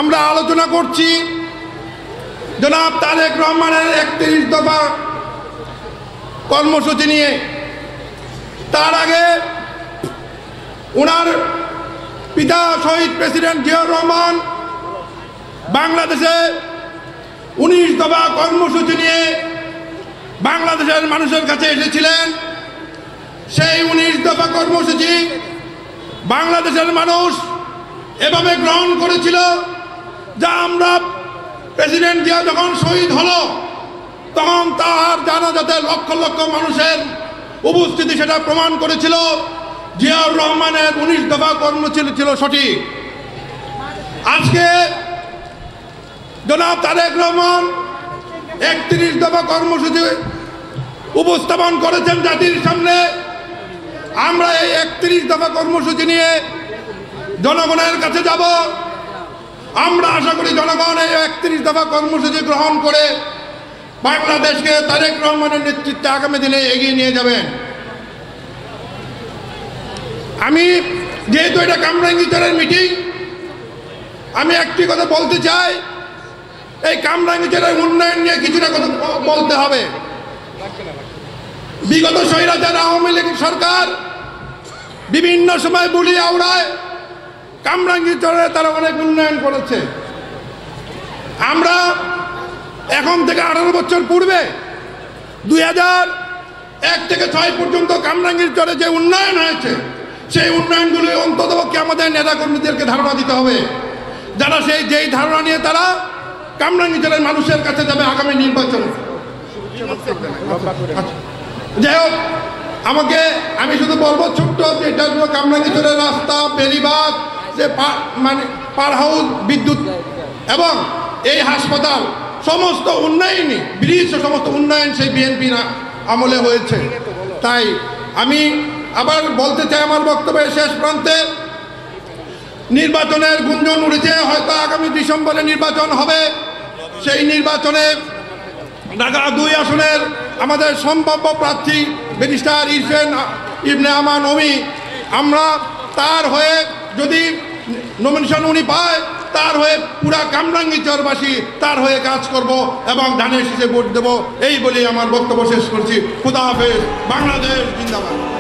আমরা আলোচনা করছি জনাব তারেক রহমানের 31 দফা কর্মসূচি নিয়ে। তার আগে ওনার পিতা শহীদ প্রেসিডেন্ট জিয়াউর রহমান বাংলাদেশে 19 দফা কর্মসূচি নিয়ে বাংলাদেশের মানুষের কাছে এসেছিলেন। সেই 19 দফা কর্মসূচি বাংলাদেশের মানুষ এভাবে গ্রহণ করেছিল, যা আমরা প্রেসিডেন্ট জিয়া যখন শহীদ হলো তখন তার জানাজাতে লক্ষ লক্ষ মানুষের উপস্থিতি সেটা প্রমাণ করেছিল জিয়াউর রহমানের 19 দফা কর্মসূচি ছিল সঠিক। আজকে জনাব তারেক রহমান 31 দফা কর্মসূচি উপস্থাপন করেছেন জাতির সামনে। আমরা এই 31 দফা কর্মসূচি নিয়ে জনগণের কাছে যাব। আমরা আশা করি জনগণ এই 31 দফা কর্মসূচি গ্রহণ করে বাংলাদেশকে তারেক রহমানের নেতৃত্বে আগামী দিনে এগিয়ে নিয়ে যাবেন। আমি যেহেতু এটা কামরাঙ্গীরচরের মিটিং, আমি একটি কথা বলতে চাই, এই কামরাঙ্গীরচরের উন্নয়ন নিয়ে কিছুটা কথা বলতে হবে। বিগত স্বৈরাচার আওয়ামী লীগ সরকার বিভিন্ন সময় বুলি আওড়ায় কামরাঙ্গীরচরে তারা অনেক উন্নয়ন করেছে। আমরা এখন থেকে 18 বছর পূর্বে 2001 থেকে 6 পর্যন্ত কামরাঙ্গীরচরে যে উন্নয়ন হয়েছে সেই উন্নয়নগুলি অন্ততপক্ষে আমাদের নেতাকর্মীদেরকে ধারণা দিতে হবে, যারা যেই ধারণা নিয়ে তারা কামরাঙ্গীরচরের মানুষের কাছে যাবে আগামী নির্বাচনে। যাই হোক, আমি শুধু বলবো ছোট্ট যে এটা হলো কামরাঙ্গীরচরের রাস্তা, বেড়িবাঁধ, যে মানে পার হাউস, বিদ্যুৎ এবং এই হাসপাতাল, সমস্ত উন্নয়নই, ব্রিজ, সমস্ত উন্নয়ন সেই বিএনপির আমলে হয়েছে। তাই আমি আবার বলতে চাই, আমার বক্তব্যের শেষ প্রান্তে, নির্বাচনের গুঞ্জন উঠেছে, হয়তো আগামী ডিসেম্বরে নির্বাচন হবে। সেই নির্বাচনে ঢাকা 2 আসনের আমাদের সম্ভাব্য প্রার্থী ব্যারিস্টার ইরফান ইবনে আমান অমি, আমরা তার হয়ে যদি নমিনেশন উনি পায়, তার হয়ে পুরা কামরাঙ্গীরচরবাসী তার হয়ে কাজ করব এবং ধানের শীষে ভোট দেব, এই বলে আমার বক্তব্য শেষ করছি। খুদা হাফেজ। বাংলাদেশ জিন্দাবাদ।